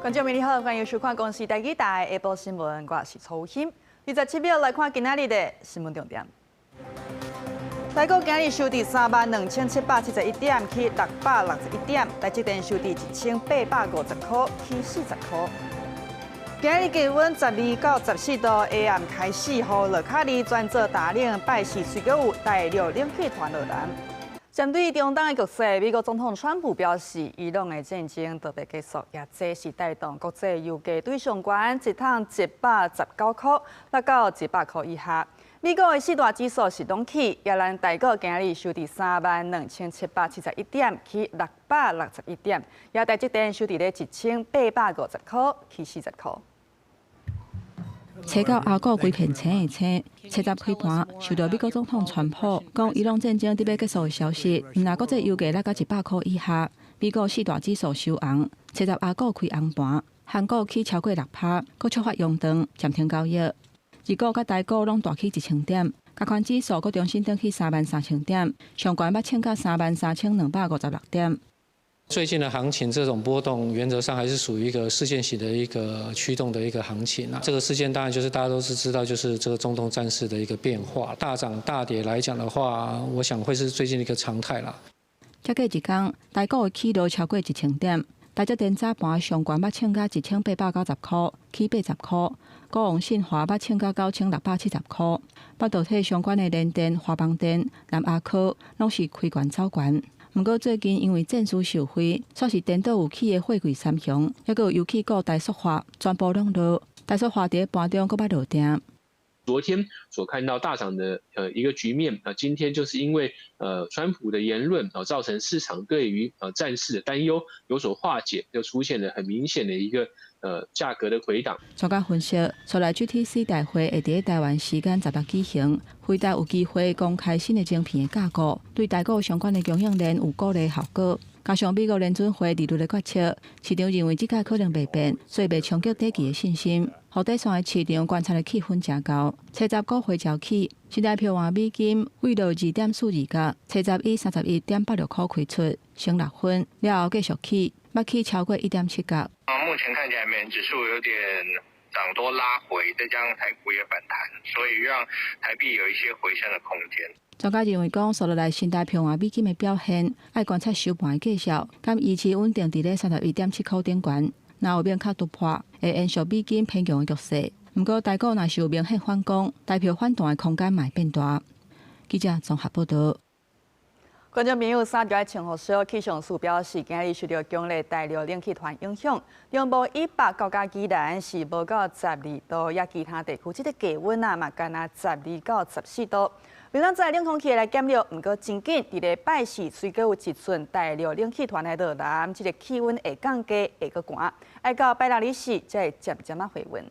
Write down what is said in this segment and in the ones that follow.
观众朋友好，欢迎收看《公视第几台下晡新闻》，我是曹欣。27秒来看今仔日的新闻重点。台股今日收伫32771点，去661点，台积电收伫1850块，去40块。今日气温12到14度，下暗开始，予落卡利转做大冷，拜四虽阁有大陆冷气团落南。针对中东的局势，美国总统川普表示，伊朗的战争特别结束，也这是带动国际油价对上悬，一桶119块，落到100块以下。美国的四大指数是拢起，也咱台股今日收伫32771点，去661点，也台积电收伫咧1850块，去40块。车到阿股规片青的青，车十开盘，受到美国总统川普讲伊朗战争特别结束的消息，若国际油价落到100块以下，美国四大指数收红，车十阿股开红盘，韩股起超过6%，搁触发熔断，暂停交易。日股甲台股拢大起1000点，加权指数搁重新登去33000点，上悬8千到33256点。最近的行情这种波动，原则上还是属于一个事件型的一个驱动的一个行情啊。这个事件当然就是大家都是知道，就是这个中东战事的一个变化，大涨大跌来讲的话，我想会是最近的一个常态啦。才过一天，台股的起落超过1000点，台积电早盘上悬8千到1890块，起80块；高鸿信华8千到9670块。半导体相关的联电、华邦电、南亚科拢是开悬走悬。不过最近因为证书受贿，煞是颠倒有起的货柜三雄，还有油气股台塑化全部拢落，台塑化伫盘中搁捌落定。昨天所看到大涨的一个局面今天就是因为川普的言论造成市场对于战事的担忧有所化解，又出现了很明显的一个价格的回档。专家分析，出来 GTC 大会会伫台湾时间10日举行，回答有机会公开新的晶片的架构，对台股相关的供应链有鼓励效果。加上美国联准会利率的决策，市场认为这届可能袂变，所以袂冲击短期的信心。互第三个市场观察的气氛真高，车十股回潮起，新台票换美金为了2.42角，车十以31.86块开出，升6分，了后继续起，要起超过1.7角。目前看起来美元指数有点涨多拉回，再加上台股也反弹，所以让台币有一些回升的空间。专家认为讲，受落来新台票换美金的表现，要观察收盘的绩效，敢维持稳定伫咧31.7块顶悬。若后面较突破，会延续美金偏强的局势。不过台股若是有明显反攻，台票反弹的空间嘛会变大。记者综合报道。观众朋友，3条情报所气象署表示，今日受到强烈大陆冷气团影响，中部以北到甲宜兰是无到12度，也其他地区即个气温嘛干那12到14度。为咱在冷空气来减弱，不过真紧，伫咧拜四虽阁有一阵大陆冷气团来落南，即个气温会降低，会阁寒，要到拜六日时才会渐渐回温。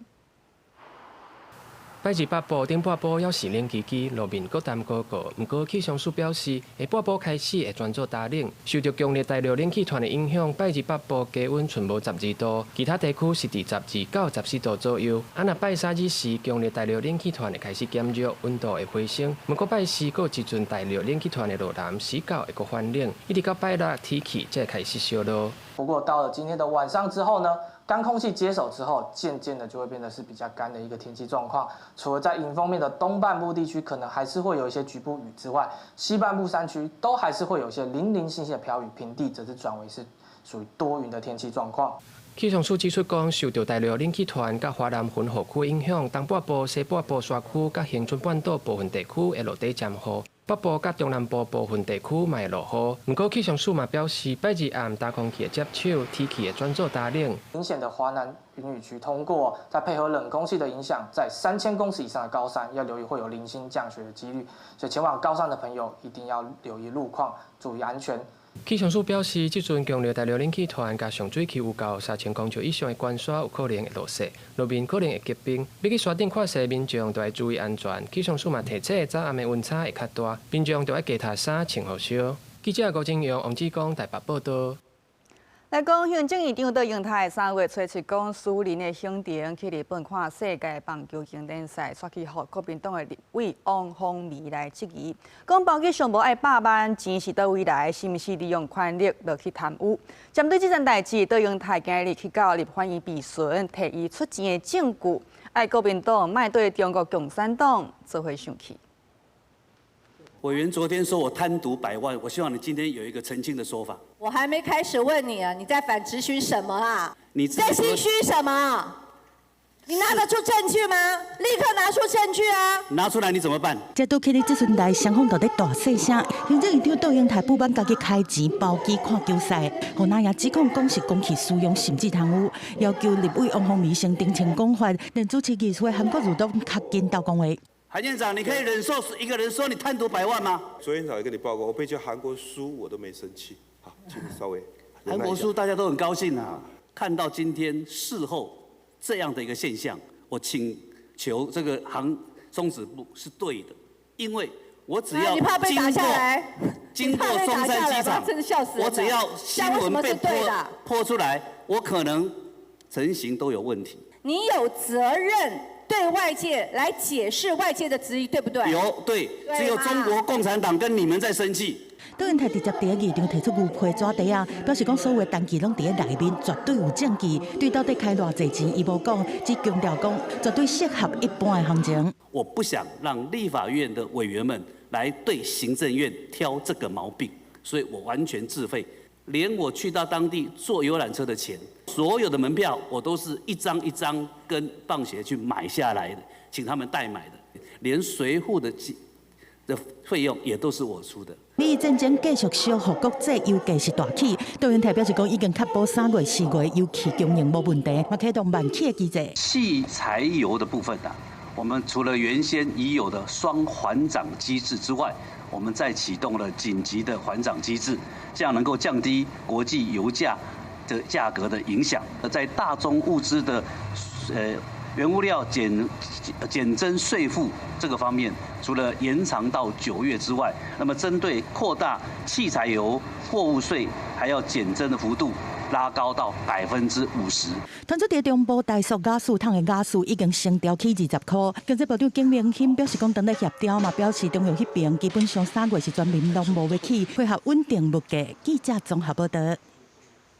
拜二北部顶半部还是冷叽叽，路面搁淡高高。不过气象署表示，下半部开始会转做大冷，受到强烈大陆冷气团的影响，拜二北部低温剩无12度，其他地区是伫12到14度左右。若拜三日时，强烈大陆冷气团会开始减弱，温度会回升。不过拜四搁有一阵大陆冷气团的落南，时到会搁反冷，一直到拜六天气才开始烧落。不过到了今天的晚上之后呢，干空气接手之后，渐渐的就会变得是比较干的一个天气状况。除了在迎风面的东半部地区可能还是会有一些局部雨之外，西半部山区都还是会有一些零零星星的飘雨，平地则是转为是属于多云的天气状况。气象署指出讲，受到大陆冷气团甲华南云河区影响，东北部、西北部山区甲恒春半岛部分地区会落地暂雨。北部甲中南部部分地区嘛会落雨，不过气象署嘛表示，拜日暗大空气的接触，天气会转做大冷。明显的华南云雨区通过，再配合冷空气的影响，在3000公尺以上的高山要留意会有零星降雪的几率，所以前往高山的朋友一定要留意路况，注意安全。气象署表示，这阵强烈大陆冷气团加上水汽有到3000公尺以上的关山，有可能会落雪，路面可能会结冰。要去山顶看雪的民众，都要注意安全。气象署嘛提醒，早暗的温差会较大，民众就要加套衫穿好烧。记者高金阳、王志刚台北报道。来讲，行政院长杜英泰3月初七讲，苏林的行程去日本看世界棒球经典赛，刷去予国民党的立委王凤美来质疑，讲包机上无爱100万，钱是倒位来，是毋是利用权力落去贪污？针对这件代志，杜英泰今日去到立法院备询，提伊出钱的证据，爱国民党卖对中国共产党做伙生气。委员昨天说我贪渎100万，我希望你今天有一个澄清的说法。我还没开始问你啊，你在反质询什么啊？你在心虚什么？你拿得出证据吗？立刻拿出证据啊！拿出来你怎么办？这都去你这阵台双方都在大细声，行政院长杜英泰不满家己开钱包机看球赛，互那也指控讲是公器私用甚至贪污，要求立委王凤美先澄清讲法，连主持议会韩国瑜都较紧到讲话。韩院长，你可以忍受一个人说你贪渎100万吗？昨天早上跟你报告，我被叫韩国输，我都没生气。好，请你稍微。韩国输大家都很高兴啊，看到今天事后这样的一个现象，我请求这个松子部是对的，因为我只要经过松山机场，我只要新闻被泼出来，我可能成型都有问题。你有责任对外界来解释外界的质疑，对不对？对，只有中国共产党跟你们在生气。杜英泰直接伫议场提出牛皮纸袋啊，表示讲所有的单据拢伫内面，绝对有证据。对到底开偌济钱，伊无讲，只强调讲绝对适合一般的行情。我不想让立法院的委员们来对行政院挑这个毛病，所以我完全自费，连我去到当地坐游览车的钱，所有的门票我都是一张一张跟棒协去买下来的，请他们代买的，连随扈的费用也都是我出的。美意战争继续烧，互国际油价是大起。杜英泰表示讲，已经确保3月、4月油气供应无问题，嘛启动万气的机制。汽柴油的部分啊，我们除了原先已有的双缓涨机制之外，我们再启动了紧急的缓涨机制，这样能够降低国际油价的价格的影响。在大宗物资的原物料减征税负这个方面，除了延长到9月之外，那么针对扩大汽柴油货物税，还要减征的幅度拉高到50%。传出伫中部大塑雅士桶的雅士已经升调起20块。经济部长景明欣表示讲，等咧协调嘛，表示中油迄边基本上3月是全面拢无要起，配合稳定物价。记者综合报道。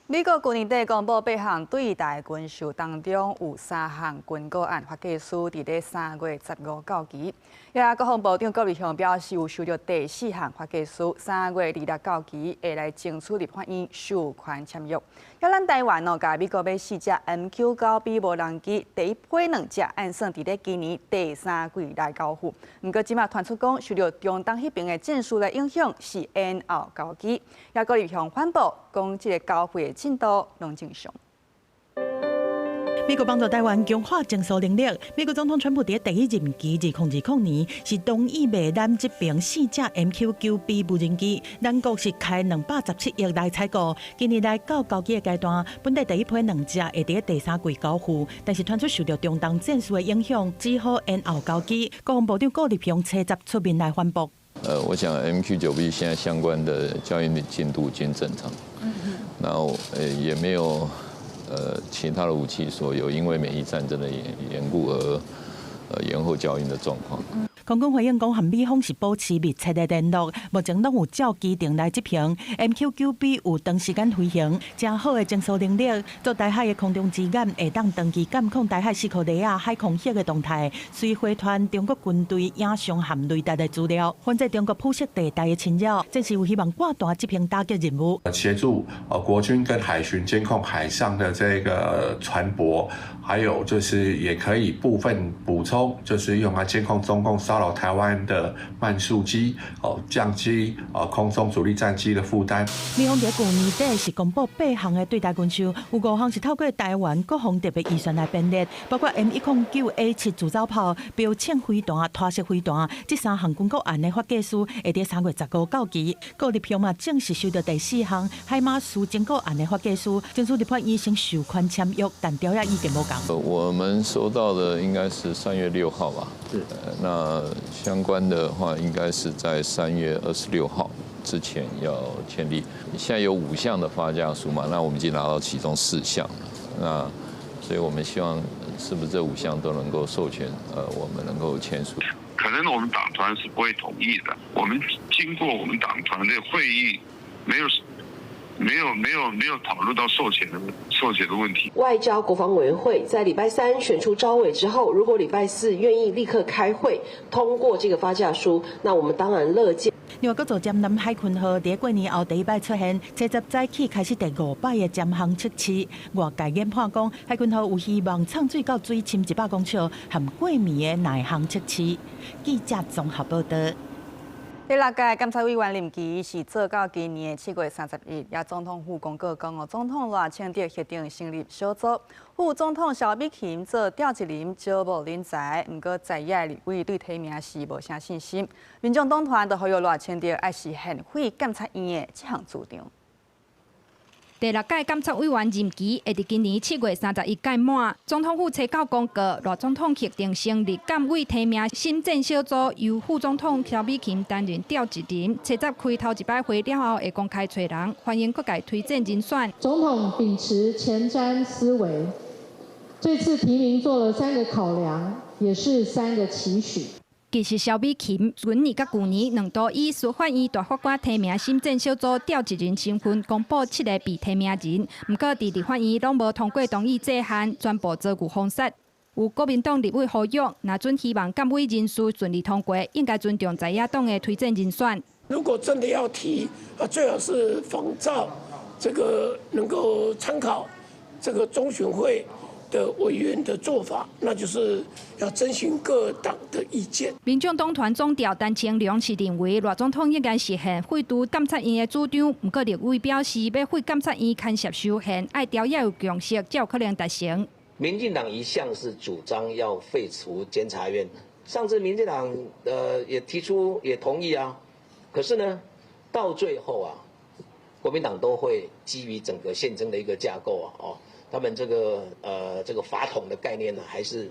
美国去年底公布8项对台军售，当中有3项军购案，法计署伫咧3月15到期。也国防部长郭立雄表示，有收到第4项法计署3月26到期，会来争取立法院授权签约。要咱台湾甲美国买4只 MQ-9B 无人机，第一批2只按算伫咧今年第3季来交付。不过，即马传出讲受到中东迄边的战事来影响，是延后交期。也郭立雄反驳讲，即个交付的进度拢正常。美国帮助台湾强化征收能力。美国总统川普伫第一任期2020年是同意卖咱这边4只 MQ-9B 无人机，咱国是开217亿来采购。今年来到交期的阶段，本地第一批2只会伫第3季交付，但是传出受到中东战事的影响，只好延后交期。国防部长郭立雄车集出面来反驳。我想 MQ-9B 现在相关的交易进度均正常，然后也没有其他的武器所有因为美伊战争的缘故而延后交易的状况。空军回应讲，和美方是保持密切的联络，目前拢有照机定来执行。MQ-9B 有长时间飞行，真好的征收能力，做台海的空中支援，会当长期监控台海4颗雷亚海空域的动态，随回传中国军队影像含雷达的资料，反制中国铺设地带的侵扰，这是有希望挂大执行打击任务。协助国军跟海巡监控海上的这个船舶，还有就是也可以部分补充，就是用来监控中共骚扰台湾的慢速机，降低空中主力战机的负担。美方在去年底是公布8项的对台军售，有5项是透过台湾国防特别预算来编列，包括 M109A7 自走炮、标枪飞弹、拖式飞弹，这3项军购案的法计署会在3月15到期。郭立雄嘛正式收到第4项海马斯经购案的法计署，争取立法院先授权签约，但条约已经无共。我们收到的应该是3月6号吧？是。那相关的话，应该是在3月26号之前要签立。现在有5项的发价书嘛，那我们已经拿到其中4项了。那所以我们希望是不是这5项都能够授权，我们能够签署。可能我们党团是不会同意的。我们经过我们党团的会议，没有讨论到授权的问题。外交国防委员会在礼拜3选出召委之后，如果礼拜4愿意立刻开会通过这个发价书，那我们当然乐见。另外，组舰南海鲲号在过年后第一摆出现，70载起开始第5摆的潜航测试。外界研判讲，海鲲号有希望畅水到水深100公尺，含过暝的耐航测试。记者综合报道。第6届监察委员任期是做到今年7月30日，也总统府公告讲，总统赖清德决定成立小组，副总统萧美琴做调集人招募人才，不过在野立委对提名是无啥信心。民众党团就呼吁赖清德爱实现废监察院的这项主张。第6届监察委员任期会伫今年7月31届满。总统府初稿公告，赖总统决定成立监委提名新政小组，由副总统萧美琴担任调集人。7月开头一摆会了后，会公开找人，欢迎各界推荐人选。总统秉持前瞻思维，这次提名做了3个考量，也是3个期许。其实萧美琴今年甲去年2度以司法院大法官提名新政小组调集人身份公布7个被提名人，不过伫立法院拢无通过同意这项，全部遭拒封杀。有国民党立委呼吁，那准希望监委人事顺利通过，应该尊重在野党的推荐人选。如果真的要提，最好是仿照这个能够参考这个中选会的委员的做法，那就是要征询各党的意见。民众党团总调陈清良是认为，赖总统应该实现废除监察院的主张，不过立委表示要废监察院牵涉修宪，爱朝野有共识，才有可能达成。民进党一向是主张要废除监察院，上次民进党也提出也同意啊，可是呢，到最后啊，国民党都会基于整个宪政的一个架构啊，他们这个法统的概念呢，还是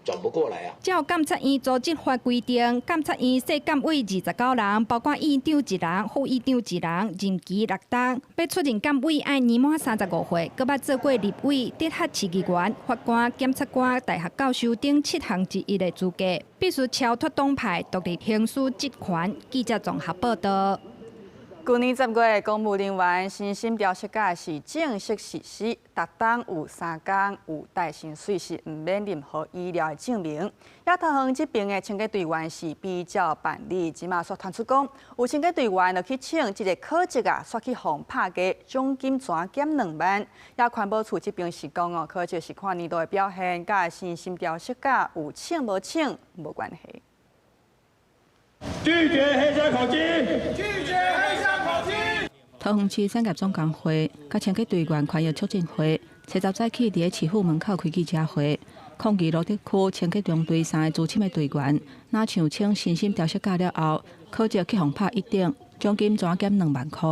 转不过来啊。照监察院组织法规定，监察院设监委29人，包括院长1人、副院长1人，任期6档。要出任监委，爱年满35岁，搁捌做过立委、直辖市议员、法官、检察官、大学教授等7项之一的资格，必须超脱党派，独立行使职权。记者综合报道。去年10月，公务人员薪薪调适假是正式实施，逐档有3天有带薪水，是唔免任何医疗的证明。亚投行这边的清洁队员是比较办理，即马所传出讲，有清洁队员就去请这个考职煞去互拍价，奖金全减2万。亚环保处这边是讲考职是看年度的表现，甲薪薪调适假有请无请无关系。拒绝黑箱考绩！拒绝黑箱考绩！桃园市产业总工会甲清洁队员权益促进会70载起伫市府门口开记者会，抗议罗德区清洁中队3个资深的队员，若像请薪薪调适假了后，考绩去互拍1等，奖金全减2万块。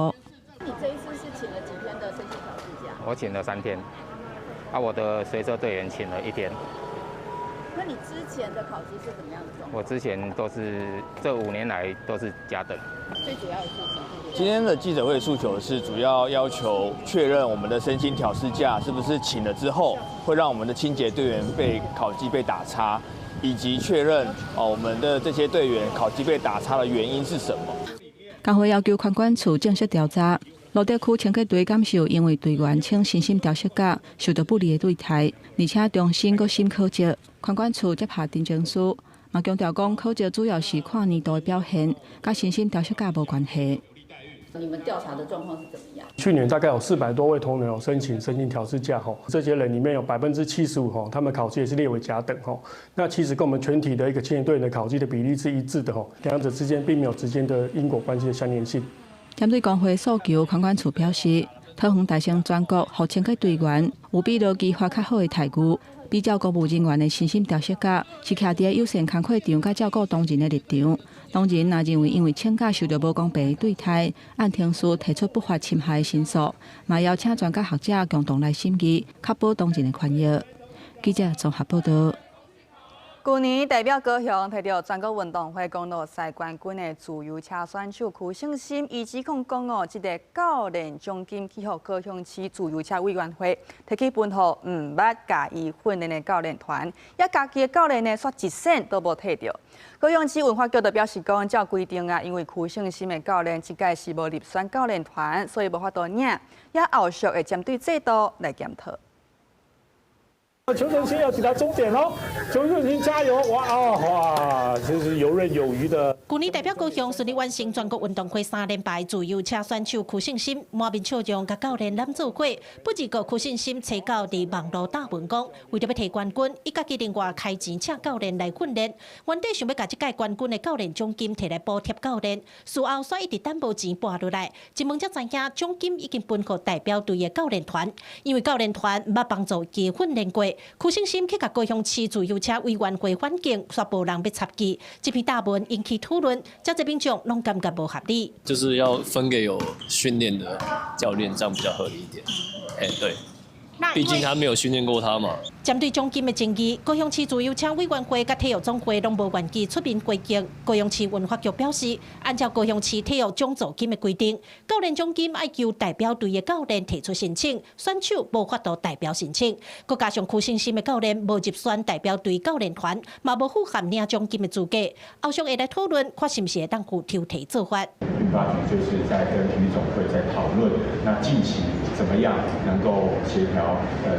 你这一次是请了几天的身心调试假？我请了3天，我的随车队员请了1天。那你之前的考绩是怎么样的状况？我之前都是这5年来都是甲等。最主要的诉求是？今天的记者会诉求是主要要求确认我们的身心调试假是不是请了之后会让我们的清洁队员被考绩被打叉，以及确认我们的这些队员考绩被打叉的原因是什么。工会要求环管处正式调查。罗德区清洁队感受因为队员请薪薪调适假受到不利的对待，而且重新搁审考绩。环管处接下订正书，嘛强调讲考绩主要是看年度的表现，甲薪薪调适假无关系。你们调查的状况是怎么样？去年大概有400多位同仁有申请身心调试假，这些人里面有75%他们考绩也是列为甲等，那其实跟我们全体的一个清洁队员的考绩的比例是一致的，两者之间并没有直接的因果关系的相连性。针对工会诉求，环管处表示，桃园大兴全国互清洁队员有比劳基法较好的待遇，比照公务人员的薪薪调适假，是徛伫友善工课场甲照顾同仁的立场。当然，若认为因为请假受到无公平的对待，按程序提出不法侵害的申诉，嘛邀请专家学者共同来审议，确保同仁的权益。记者综合报道。去年代表高雄摕到全国运动会公路赛冠军的自由车选手曲胜心，伊指控讲哦，这个教练奖金去予高雄市自由车委员会，摕去分予唔捌甲伊训练的教练团，也家己的教练呢，煞一仙都无摕到。高雄市文化局就表示讲，照规定啊，因为曲胜心的教练即届是无入选教练团，所以无法度领，也后续会针对制度来检讨。 邱胜心要抵达终点喽！邱胜心加油！哇，真是游刃有余的。去年代表高雄顺利完成全国运动会3连败自由车选手曲胜心，满面笑容，甲教练揽做伙。不止个曲胜心找到伫网络打文讲，为着要摕冠军，伊家己另外开钱请教练来训练。原底想要甲这届冠军的教练奖金摕来补贴教练，事后却一直等无钱拨落来。一问才知影，奖金已经分给代表队的教练团，因为教练团毋捌帮助其训练过。 曲胜心去甲高雄市自由车委员会反映，说无人要插旗，这篇大文引起讨论，这些民众拢感觉无合理。就是要分给有训练的教练，这样比较合理一点。对。 毕竟他没有训练过他嘛。针对奖金的争议，高雄市自由车委员会甲体育总会拢无愿意出面回应。高雄市文化局表示，按照高雄市体育奖助金的规定，教练奖金要由代表队的教练提出申请，选手无法度代表申请。佮加上曲胜心的教练无入选代表队教练团，嘛无符合领奖金的资格。后续会来讨论，看是不是会当有抽提做法。运发局就是在跟体育总会在讨论，那近期怎么样能够协调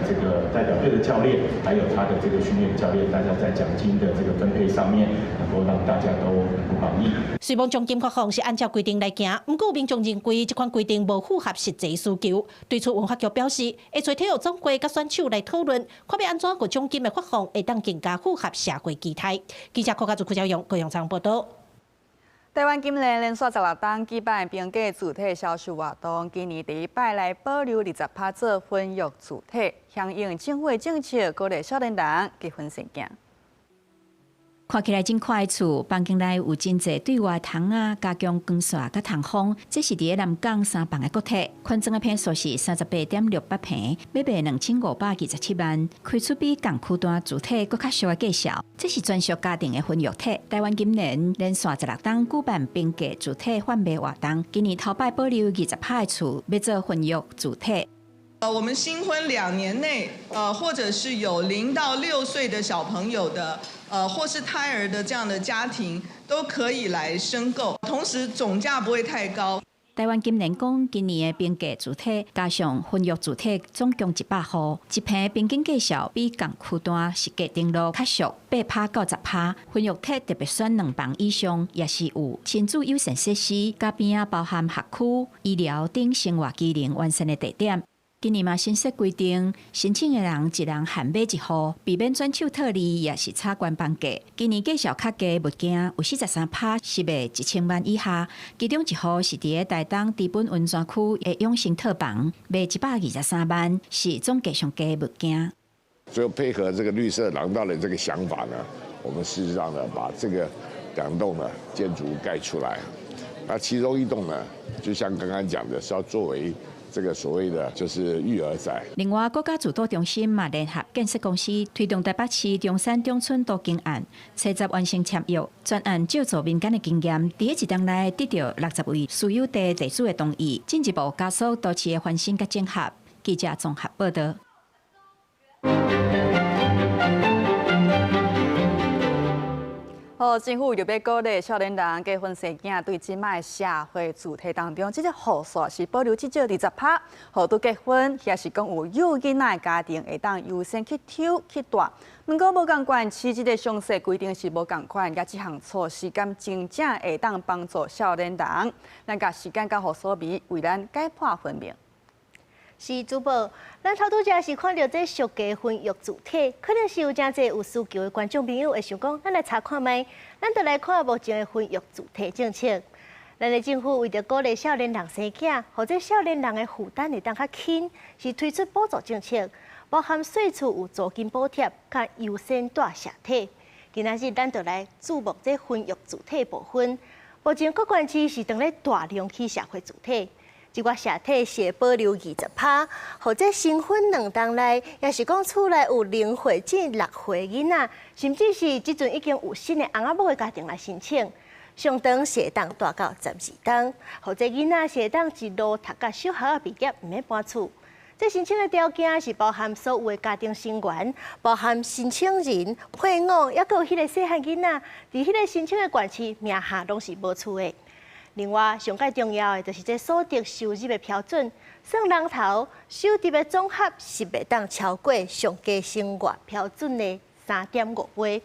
这个代表队的教练，还有他的这个训练教练，大家在奖金的这个分配上面，能够让大家都不满意。虽望奖金发放是按照规定来行，不过民众认为这款规定无符合实际需求。对此文化局表示，会找体育总会甲选手来讨论，看要安怎个奖金的发放会当更加符合社会期待。记者柯家朱用高雄场报道。 台湾今年连续16档举办冰架主题销售活动，今年第一摆来保留20%做婚育主题，响应政府政策，鼓励少年人结婚生囝。 看起来真快厝，房间内有真侪对外窗啊，加强光线甲通风。这是伫南港3房的国体，宽装的坪数是38.68平，买卖2527万，开出比港区段主体搁较俗的介绍。这是专属家庭的婚育体。台湾今年连续16档举办冰架主体贩卖活动，今年头摆保留20%的厝，要做婚育主体。 我们新婚2年内，或者是有0到6岁的小朋友的，或是胎儿的这样的家庭，都可以来申购，同时总价不会太高。台湾今年讲，今年的冰架主体加上婚育主体，总共100户，一平平均介绍比港区段实价登录较俗8%-90%。婚育体特别选2房以上，也是有亲子友善设施，加边啊包含学区、医疗等生活机能完善的地点。 今年嘛新设规定，申请的人一人限买1户，避免转手套利，也是差关房价。今年介绍较低物件有43%是卖1000万以下，其中1户是伫台东知本温泉区的永兴套房，卖123万，是总价上低物件。所以配合这个绿色廊道的这个想法呢，我们事实上呢把这个2栋呢建筑盖出来，那其中1栋呢，就像刚刚讲的，是要作为 这个所谓的就是育儿宅。另外，国家主导中心嘛联合建设公司推动台北市中山中村都更案，车站完成签约，专案借助民间的经验，第1天内得到60位私有地地主的同意，进一步加速都市的翻新甲整合。记者综合报道。 政府为了要鼓励少年人结婚生囝，对即卖社会主题当中，这个户数是保留至少20%，互拄结婚，也是讲有幼囡仔的家庭会当优先去抽去带。不过无共款，市这个详细规定是无共款，甲这项措施敢真正会当帮助少年人，咱甲时间甲互所比，为咱解破分明。 是主播，咱头拄则是看到这俗家婚育主体，可能是有真侪有需求的观众朋友会想讲，咱来查看卖，咱就来看目前的婚育主体政策。咱的政府为着鼓励少年人生囝，或者少年人的负担会当较轻，是推出补助政策，包含税厝有租金补贴，甲优先带社体。今仔日咱就来注目这婚育主体部分。目前各县市是正咧大量起社会主体。一寡社体是保留20%，或者新婚2档内，也是讲厝内有0岁至6岁囡仔，甚至是即阵已经有新的翁仔某的家庭来申请。上长是会当大到12档，或者囡仔是会当一路读到小学毕业，唔免搬厝。这申请的条件是包含所有的家庭成员，包含申请人、配偶，也有迄个细汉囡仔，伫迄个申请的县市名下拢是无厝的。另外，上界重要的就是这所得收入的标准，算人头收入的总和是袂当超过上加生活标准的3.5倍。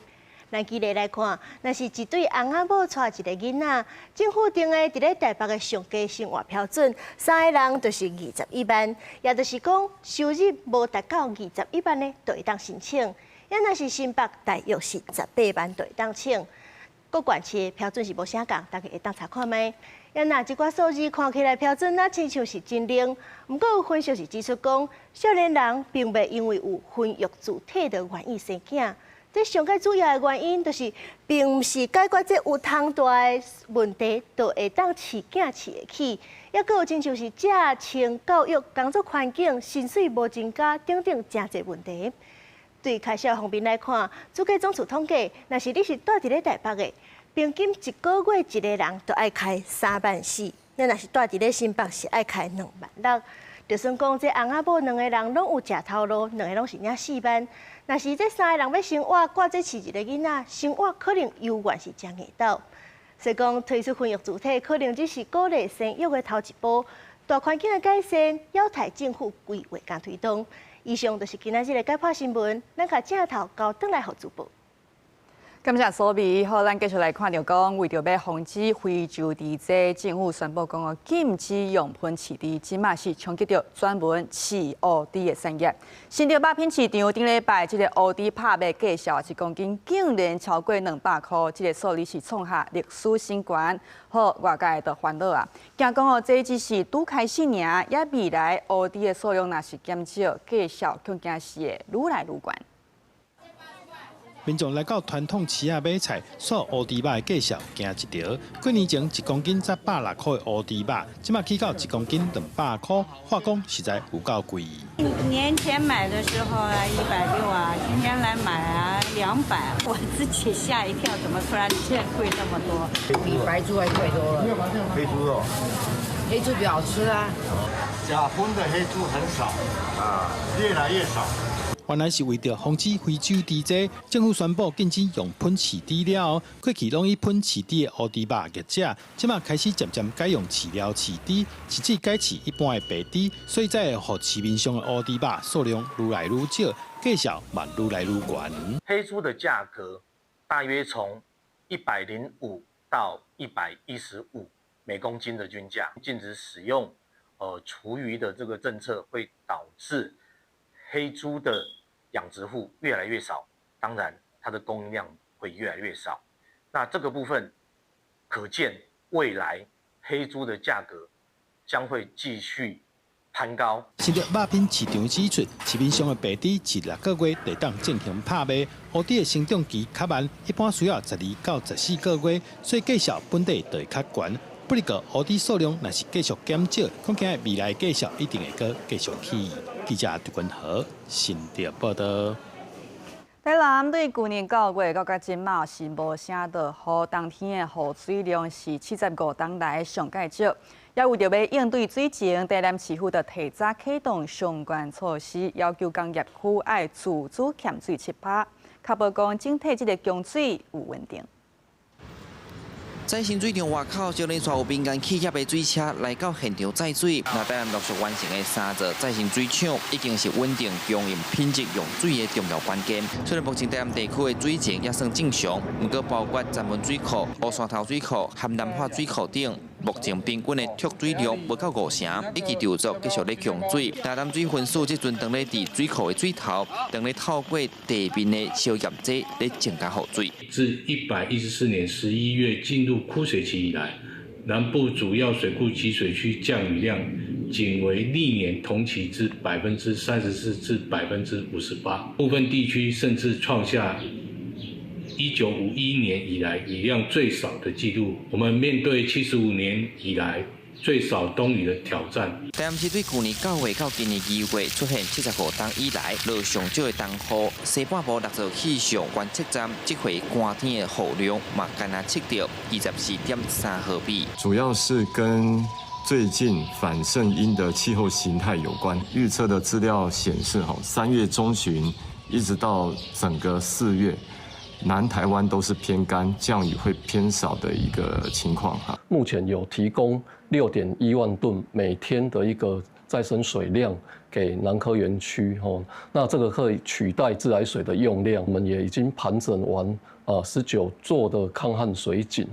咱举例来看，若是一对翁仔某带一个囡仔，政府定的伫咧台北的上加生活标准，3个人就是21万，也就是讲收入无达到21万的，就会当申请；也若是新北大约是18万，就会当请。各县市的标准是无啥共，大家会当查看卖。也若即寡数字看起来标准那亲像是真灵，不过有分析是指出讲，少年人并未因为有婚育主体的原因生囝。这上界主要的原因，就是并毋是解决这有通大的问题，就会当饲囝饲会起。也佫有亲像是食、穿、教育、工作环境、薪水无增加等等真侪问题。对开销方面来看，主计总处统计，若是你是住伫咧台北的，平均一个月一个人就爱开3万4，那若是住伫咧新北是爱开2万6。就算讲这翁仔某2个人拢有食头路，2个拢是领4万。若是这3个人要生活，挂这饲一个囡仔，生活可能犹原是真硬斗。所以讲推出婚育主体，可能只是鼓励生育的头一步，大环境的改善要待政府规划甲推动。以上就是今仔日的解剖新闻，咱甲镜头交转来互主播。感谢所比，好，咱继续来看到讲，为着要防止非洲猪瘟，政府宣布讲禁止用喷饲猪，即马是冲击到专门饲乌猪的产业。新竹肉品市场顶礼拜，这个乌猪拍卖价小1公斤竟然超过200块，这个数字是创下历史新高。好，外界就烦恼啊，惊讲这只是拄开始尔，也未来乌猪的数量若是减少，价小恐惊是会愈来愈悬。民众来到传统市啊买菜，所乌猪肉的价小惊一条。几年前1公斤才160块的乌猪肉，即马起到1公斤200块，化工实在有够贵。年前买的时候啊160啊，今天来买啊200，我自己吓一跳，怎么突然现在贵这么多？比白猪还贵多了。黑猪肉，黑猪比较好吃啊。假荤的黑猪很少啊，越来越少。原来是为着防止非洲猪瘟，政府宣布禁止用喷饲猪了。过去拢以喷饲猪的乌猪肉业者，即马开始渐渐改用饲料饲猪，甚至改饲一般的白猪，所以才会让市面上的乌猪肉数量愈来愈少，价小嘛愈来愈悬。黑猪的价格大约从105到115每公斤的均价。禁止使用厨余的这个政策，会导致黑猪的养殖户越来越少，当然它的供应量会越来越少。那这个部分可见未来黑猪的价格将会继续攀高。新竹肉品市场指出，市面上的白猪是6个月就当进行拍卖，乌猪的成长期较慢，一般需要12到14个月，所以价小本地就会较悬。不过，乌猪数量若是继续减少，恐惊未来价小一定会搁继续起。记者杜君豪，新竹报道。台南对去年9月到今嘛是无啥到雨，当天的雨水量是75冬来上介少。也为着要应对水情，台南市府就提早启动相关措施，要求工业区要自主欠水7%，确保讲整体这个供水有稳定。在新水场外口，少年带有民间企业的水车来到现场载水。那台南陆续完成的3座再生水厂，已经是稳定供应品质用水的重要关键。虽然目前台南地区的水情也算正常，不过包括闸门水库、乌山头水库、含南化水库等，目前平均的蓄水量不到5成，以及调作继续咧供水。台南水分数这阵当咧伫水库的水头，当咧透过地面的消业者咧增加雨水。自114年11月进入枯水期以来，南部主要水库集水区降雨量仅为历年同期之34%至58%，部分地区甚至创下1951年以来雨量最少的纪录。我们面对75年以来最少冬雨的挑战。台南市对去年9月到今年2月出现75冬以来落上少的冬雨，西半部6座气象观测站这回寒天的雨量嘛，干那测到24.3毫米。主要是跟最近反圣婴的气候形态有关。预测的资料显示，3月中旬一直到整个4月。南台湾都是偏干，降雨会偏少的一个情况哈。目前有提供6.1万吨每天的一个再生水量给南科园区那这个可以取代自来水的用量。我们也已经盘整完19座的抗旱水井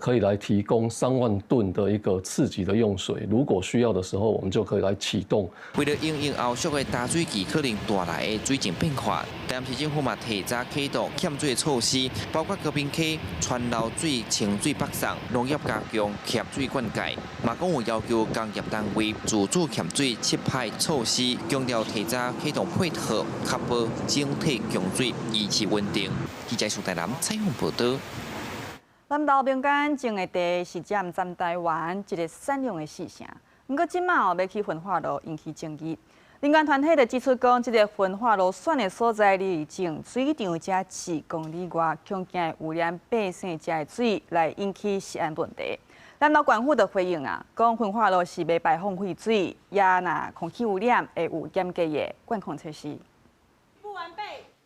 可以来提供3万吨的一个次级的用水。如果需要的时候，我们就可以来启动。为了因应后续的大水期可能带来的水情变化，台南市政府嘛提早启动欠水的措施，包括高屏溪川流水清水北送，农业加强欠水灌溉，嘛讲有要求工业单位自主欠水撤排措施，强调提早启动配合，确保整体供水维持稳定。记者苏台南采访报道。南投民间种的地是占台湾一个产量的4成，不过今麦要起焚化炉引起争议。民间团体就指出讲，这个焚化炉选的所在离净水场才7公里外，恐惊污染百姓食的水，来引起食安问题。南投县府就回应讲焚化炉是未排放废水，也若空气污染会有严格的管控措施。不完备。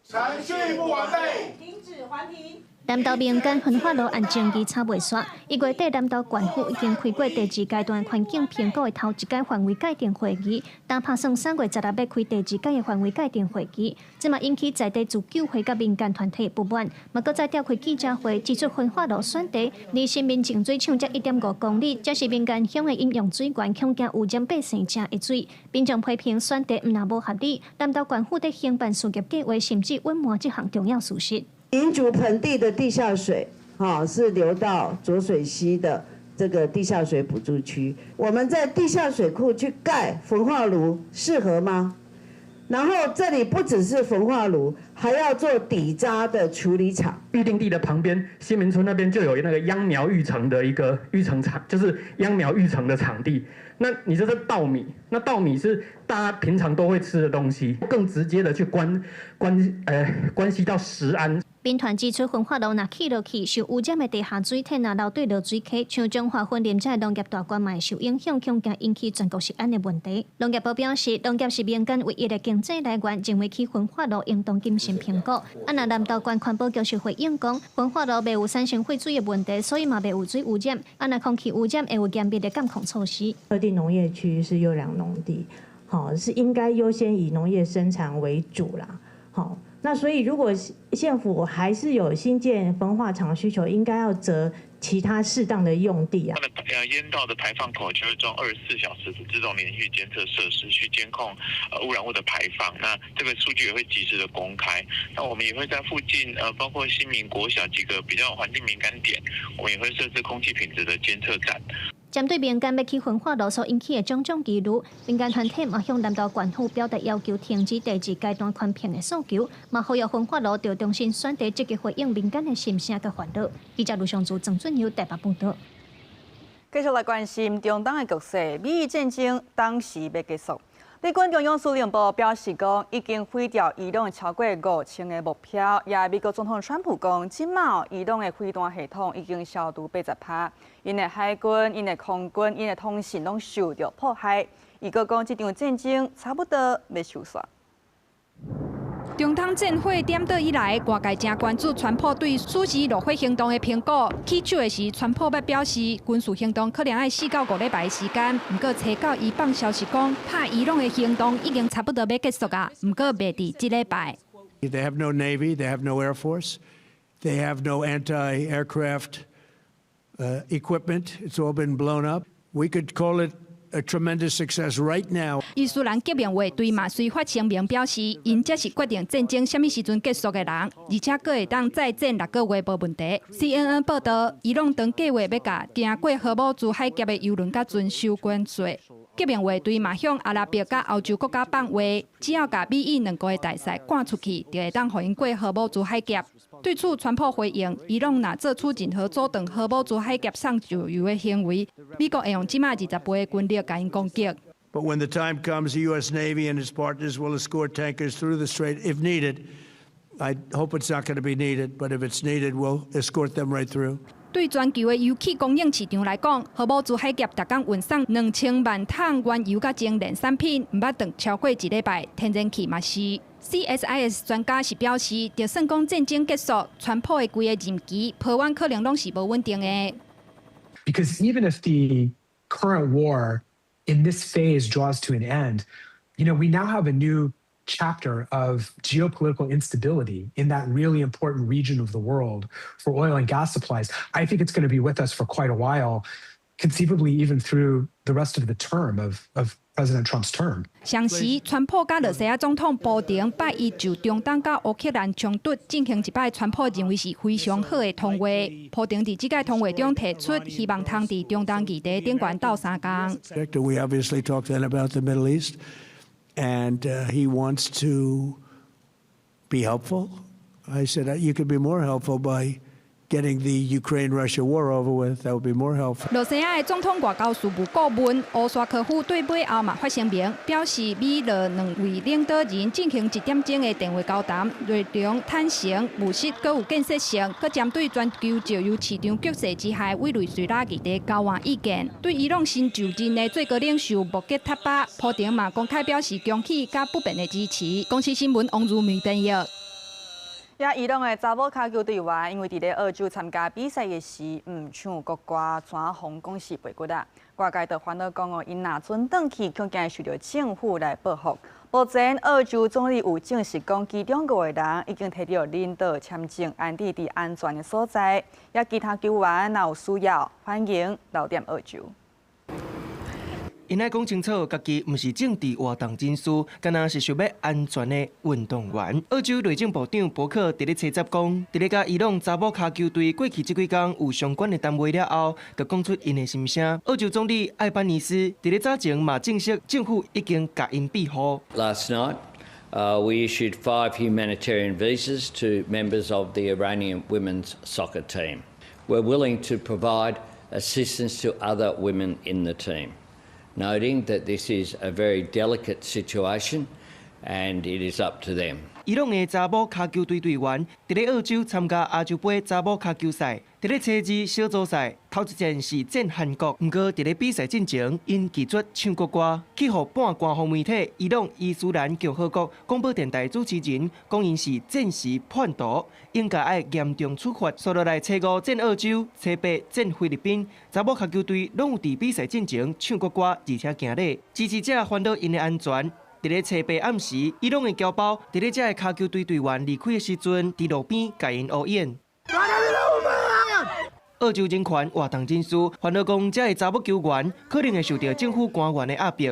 程序不完备，停止还停。南投民间焚化炉按争议吵袂煞，1月底南投县府已经开过第2阶段环境评估的头1届范围界定会议，但打算3月16日要开第2届的范围界定会议，这嘛引起在地自救会甲民间团体不满，嘛搁再召开记者会，指出焚化炉选地离新民净水厂才1.5公里，这是民间乡的饮用水源，恐惊污染百姓食的水。民众批评选地毋但无合理，南投县府在兴办事业计划，甚至隐瞒这项重要事实。银主盆地的地下水，是流到浊水溪的这个地下水补助区。我们在地下水库去盖焚化炉，适合吗？然后这里不只是焚化炉，还要做底渣的处理厂。预定地的旁边，新民村那边就有那个秧苗育成的一个育成场，就是秧苗育成的场地。那你这是稻米，那稻米是大家平常都会吃的东西，更直接的去关系到食安。兵团指出，焚化炉若起落去，受污染的地下水体若流对落水溪，像中华分林这农业大县嘛会受影响，恐惊引起全国食安的问题。农业部表示，农业是民间唯一的经济来源，认为起焚化炉应当谨慎评估。那南投县环保局是回应讲，焚化炉未有产生废水的问题，所以嘛未有水污染。若空气污染会有严密的监控措施。特定农业区是优良农地，是应该优先以农业生产为主啦，那所以，如果县府还是有新建焚化厂需求，应该要择其他适当的用地啊。烟道的排放口就会装24小时的自动连续监测设施，去监控污染物的排放。那这个数据也会及时的公开。那我们也会在附近包括新民国小几个比较环境敏感点，我们也会设置空气品质的监测站。针对民间要起焚化炉所引起的种种疑虑，民间团体嘛向南投县府表达要求停止第2阶段宽屏的诉求，嘛呼吁焚化炉要重新选地，积极回应民间的心声和烦恼。记者卢尚珠、郑俊佑台北报道。继续来关心中东的局势，美伊战争当时要结束。美军中央司令部表示讲，已经毁掉伊朗超过5000个目标。也美国总统川普讲，今麦伊朗的飞弹系统已经消除80%，因的海军、因的空军、因的通信拢受到迫害。伊阁讲，这场战争差不多要收煞。中东战火点倒以来，外界正关注川普对实施落火行动的评估。起手的时，川普要表示，军事行动可能要4到5礼拜的时间。不过，查到伊放消息讲，拍伊朗的行动已经差不多要结束啊。不过，未伫这礼拜。They have no navy. They have no air force. They have no anti-aircraft equipment. It's all been blown up. We could call it a tremendous success right now. 伊斯兰革命卫队嘛，虽发声明表示，因这是决定战争什么时阵结束的人，而且佫会当再战6个月无问题。CNN 报道，伊朗当计划要甲经过荷马珠海峡的邮轮甲遵守关税。革命卫队嘛向阿拉伯甲欧洲国家放话，只要甲美伊2个的大使赶出去，就会当互因过荷马珠海峡。对此，川普回应，伊朗若做出任何阻断荷马珠海峡上石油的行为，美国会用即马20倍的军力甲因攻击。 But when the time comes, the U.S. Navy and its partners will escort tankers through the strait if needed. I hope it's not going to be needed, but if it's needed, we'll escort them right through. 对全球的油气供应市场来讲，荷马珠海峡逐天运送2000万桶原油甲精炼产品，唔捌等超过1礼拜，天然气嘛是。CSIS 专家是表示，就算讲战争结束，川普的规个任期，台湾可能拢是无稳定的。Because even if the current war in this phase draws to an end, we now have a new chapter of geopolitical instability in that really important region of the world for oil and gas supplies. I think it's going to be with us for quite a while, conceivably even through the rest of the term of President Trump's term. 上时，川普甲乐西亚总统布丁拜一就中东甲乌克兰冲突进行一摆川普认为是非常好的通话。布丁伫即个通话中提出，希望通伫中东议题顶悬斗3天。We obviously talked then about the Middle East, and he wants to be helpful. I said you could be more helpful by getting the Ukraine-Russia war over with. That would be more helpful. 罗西亚的总统外交事务顾问乌沙科夫对尾后嘛发声明，表示美罗2位领导人进行1点钟的电话交谈，内容坦诚、务实，佮有建设性，佮针对全球石油市场局势之下委内瑞拉议题交换意见。对伊朗新就任的最高领袖穆吉塔巴，普丁嘛公开表示恭喜佮不变的支持。公司新闻王如梅编译。伊朗的查某卡球队员因为伫咧澳洲参加比赛的时，唔唱国歌，转红公司背骨啊！外界就烦恼讲因若阵转去，恐惊受到政府来报复。目前澳洲总理有证实讲，其中5个人已经摕到领导签证，安置伫安全的所在。其他球员若有需要，欢迎留点澳洲。因爱讲清楚，家己毋是政治活动人士，敢若是想要安全的运动员。澳洲内政部长伯克伫咧七十讲，伫咧甲伊朗查某卡球队过去这几天有相关的单位了后，就讲出因的心声。澳洲总理艾班尼斯伫咧早前嘛证实，政府已经甲因庇护。Last night, we issued 5 humanitarian visas to members of the Iranian women's soccer team. We're willing to provide assistance to other women in the team, noting that this is a very delicate situation and it is up to them. 伊朗的查某卡球队队员伫咧澳洲参加亚洲杯查某卡球赛，伫咧初2小组赛头一战是战韩国，不过伫咧比赛进前因拒绝唱国歌，去互半官方媒体伊朗伊斯兰共和国广播电台主持人讲因是战时叛徒，应该爱严重处罚。接落来初5战澳洲，初8战菲律宾，查某卡球队拢有伫比赛进前唱国歌，而且行礼，支持者烦恼因的安全。伫咧初8暗时，伊朗的侨胞伫咧这个卡球队队员离开的时阵，伫路边甲因乌演。澳洲人权活动人士烦恼讲，这个查某球员可能会受到政府官员的压迫。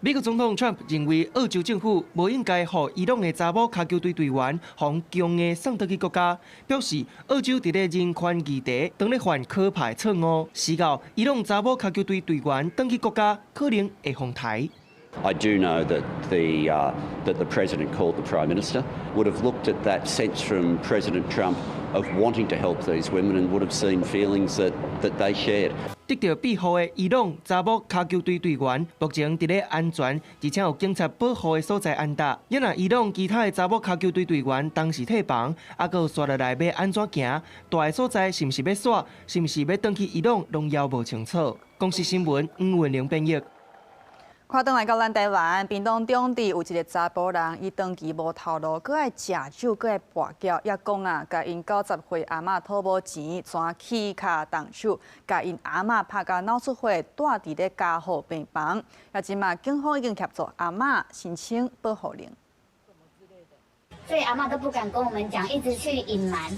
美国总统 Trump 认为，澳洲政府无应该让伊朗的查某卡球队队员从强硬送倒去国家，表示澳洲伫咧人权议题当咧犯可怕错误，是到伊朗查某卡球队队员倒去国家可能会访台。I do know that the President called the Prime Minister would have looked at that sense from President Trump of wanting to help these women and would have seen feelings that they shared. 得到庇护的伊朗查某卡球队队员目前伫咧安全而且有警察保护的所在安踏。因若伊朗其他的查某卡球队队员当时退房，还佫刷落来要安怎行？大个所在是毋是要煞？是毋是要转去伊朗？拢还无清楚。公司新闻黄文玲编译。看转来到咱台湾，屏东中地有一个查甫人，伊长期无头路，佮爱食酒，佮爱跋筊，也讲啊，甲因90岁阿嬷讨无钱，全起骹动手，甲因阿嬷拍甲脑出血，住伫咧加护病房。也即马警方已经协助阿嬷申请保护令。所以阿嬷都不敢跟我们讲，一直去隐瞒，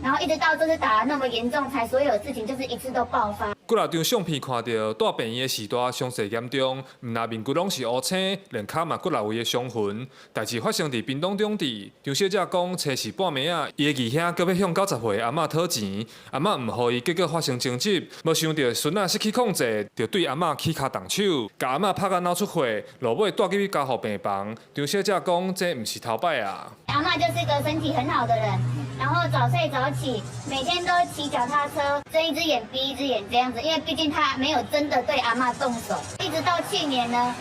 然后一直到这次打得那么严重，才所有的事情就是一次都爆发。几啊张相片看到带病院的时代伤势严重，毋但面骨拢是乌青，连骹嘛骨内位的伤痕。代志发生伫屏东中地，张小姐讲车是半暝啊，伊的义兄搁要向90岁阿嬷讨钱，阿嬷毋予伊，结果发生争执，无想到孙仔失去控制，就对阿嬷起骹动手，甲阿嬷拍到脑出血，落尾带去加护病房。张小姐讲这毋是头摆啊。阿嬷就是个身体很好的人，然后早睡早起，每天都骑脚踏车，睁一只眼闭一只眼这样子，因为毕竟他没有真的对阿嬷动手，一直到去年呢，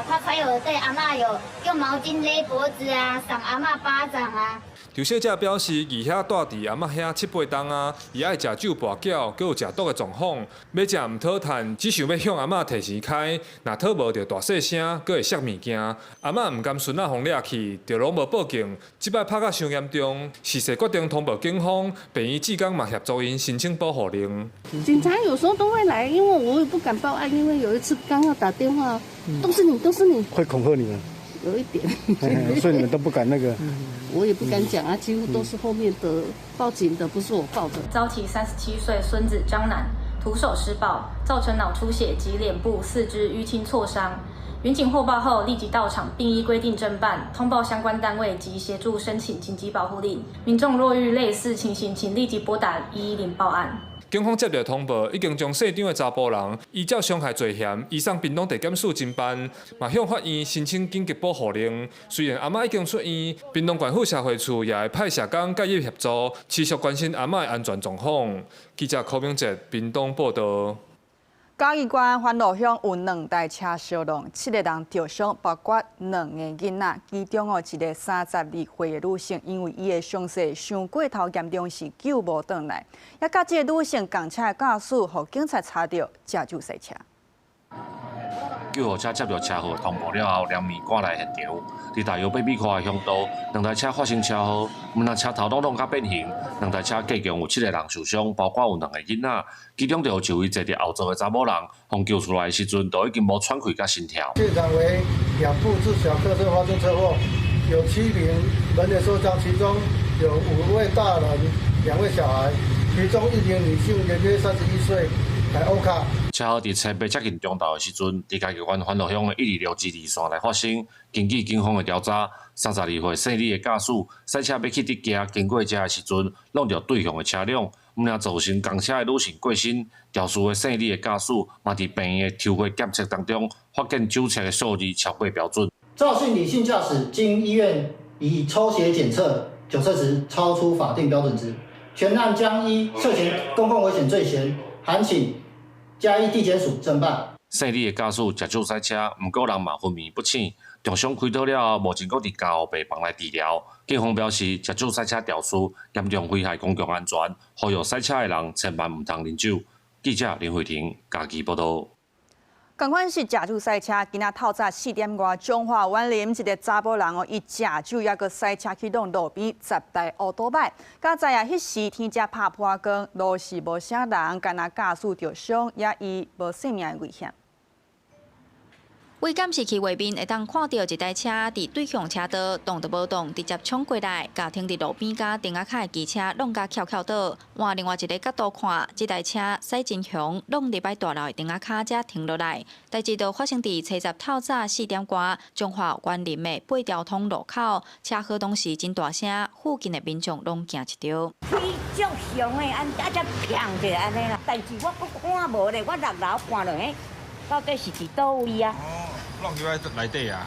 他才有对阿嬷有用毛巾勒脖子啊，赏阿嬷巴掌啊。张小姐表示，义兄住伫阿嬷遐7、8冬啊，伊爱食酒跋筊，搁有食毒的状况，要食唔讨趁，只想要向阿嬷摕钱开，若讨无就大细声，搁会摔物件。阿嬷唔甘孙仔互掠去，就拢无报警。即摆拍甲伤严重，是说决定通报警方，病院志工嘛协助因申请保护令。警察有时候都会来，因为我也不敢报案，因为有一次刚要打电话，都是你，都是你，会恐吓你们。有一点，所以你们都不敢那个。我也不敢讲啊，几乎都是后面的报警的，不是我报的。遭其37岁孙子张男徒手施暴，造成脑出血及脸部、四肢淤青挫伤。民警获报后立即到场，并依规定侦办，通报相关单位及协助申请紧急保护令。民众若遇类似情形，请立即拨打110报案。警方接到通报，已经将姓张的查甫人依照伤害罪嫌移送屏东地检署侦办，嘛向法院申请紧急保护令。虽然阿嬷已经出院，屏东县府社会处也会派社工介入协助，持续关心阿嬷的安全状况。记者柯明哲，屏东报道。嘉义县环路乡有2台车相撞，7个人受伤，包括2个囡仔，其中一个32岁的女性，因为伊的伤势伤过头严重，是救无转来。也甲这个女性共车的驾驶，互警察查到驾酒赛车。救护车接到车祸通报了后，连面赶来现场。伫大约8米宽的乡道，2台车发生车祸，毋但车头弄甲变形，2台车计共有7个人受伤，包括有2个囡仔，其中就有一位坐伫后座的查某人，互救出来的时阵，都已经无喘气甲心跳。现场为2部自小客车发生车祸，有7名人员受伤，其中有5位大人、2位小孩，其中1名女性年约31岁，来欧卡。车祸伫车北接近中道的时阵，伫嘉义县环路乡的126支二线内发生。根据警方的调查，32岁姓李的驾驶赛车要去伫家，经过遮的时阵，弄到对向的车辆，毋但造成共车的女性过身，肇事的姓李的驾驶嘛伫病院的抽血检测当中，发现酒测的数字超过标准。肇事理性驾驶经医院以抽血检测，酒测值超出法定标准值，全案将依涉嫌公共危险罪嫌，函请嘉义地检署侦办。姓李的驾驶食酒赛车，毋过人嘛昏迷不醒，重伤开刀了后，目前搁伫加护病房来治疗。警方表示，食酒赛车肇事严重危害公共安全，呼吁赛车的人千万毋通啉酒。记者林慧婷嘉义报道。同款是食酒赛车，今仔透早4点外，中华湾林一个查甫人伊食酒还阁赛车去弄路边10台乌多摆，甲知影迄时天才拍破光，路是无啥人，干那驾驶着伤，也伊无性命的危险。为监视器画面会当看到一台车伫对向车道动都无动，直接冲过来，甲停伫路边甲顶仔卡的机车弄甲翘翘倒。换另外一个角度看，这台车驶真凶，弄入摆大楼的顶仔卡才停落来。代志就发生伫初10透早4点外，中华园林的8条通路口，车祸当时真大声，附近的民众拢惊一跳。非常凶的，安才砰者安尼啦，但是我看无咧，我6楼看落去。到底是伫倒位啊？弄入来内底啊！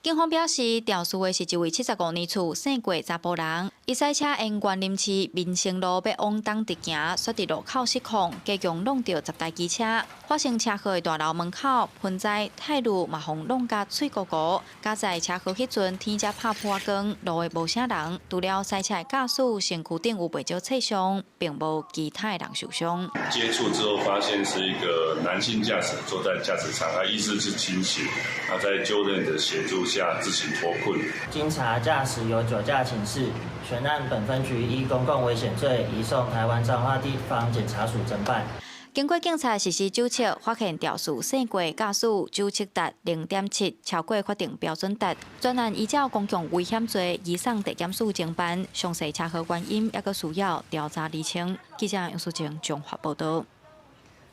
警方表示，肇事的是一位75年厝姓郭查甫人，伊赛车沿园林市民生路要往东直行，煞伫路口失控，加强弄到10台机车。发生车祸的大楼门口盆栽、泰路嘛，互弄甲脆糊糊。加在车祸迄阵，天才拍破光，路的无啥人，除了赛车的驾驶身躯顶有袂少刺伤，并无其他的人受伤。接触之后发现是一个男性驾驶坐在驾驶舱，他意识是清醒，他在救人的协助下自行脱困。经查驾驶有酒驾请示，全案本分局依公共危险罪移送台湾彰化地方检察署侦办。经过警察实施酒测，发现调数胜过驾驶酒测达0.7，超过法定标准值。专案依照公共危险罪移送地检署侦办，详细车祸原因也阁需要调查厘清。记者杨淑晴综合报道。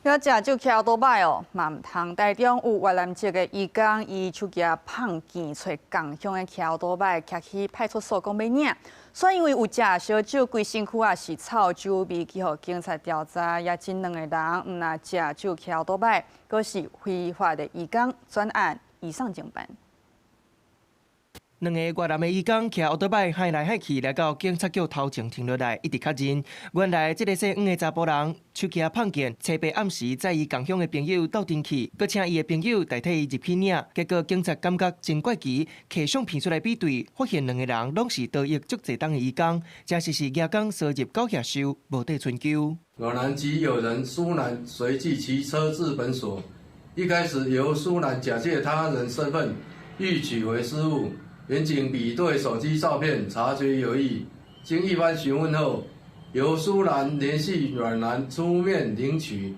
要食酒骑多摆哦，嘛唔通台中有越南籍的移工，伊手举胖见找共乡的骑多摆，骑去派出所讲要领。所以因为有食烧酒，规身躯也是臭酒味，去互警察调查，也真两个人唔那食酒骑多摆，佫是非法的移工，专案移送侦办。两个越南的移工骑奥多摆害来害去，来到警察局头前停落来，一直确认，原来这个姓黄的查甫人手举胖健，车白暗时载伊共乡的朋友斗阵去，佮请伊的朋友代替伊入去领。结果警察感觉真怪奇，摕相片出来比对，发现两个人拢是逃逸足侪档的移工，真是夜工烧入高下收，无地春秋。阮南及友人苏南随即骑车至本所，一开始由苏南假借他人身份欲取回失物。民警比对手机照片，察觉有异。经一番询问后，由苏南联系阮南出面领取。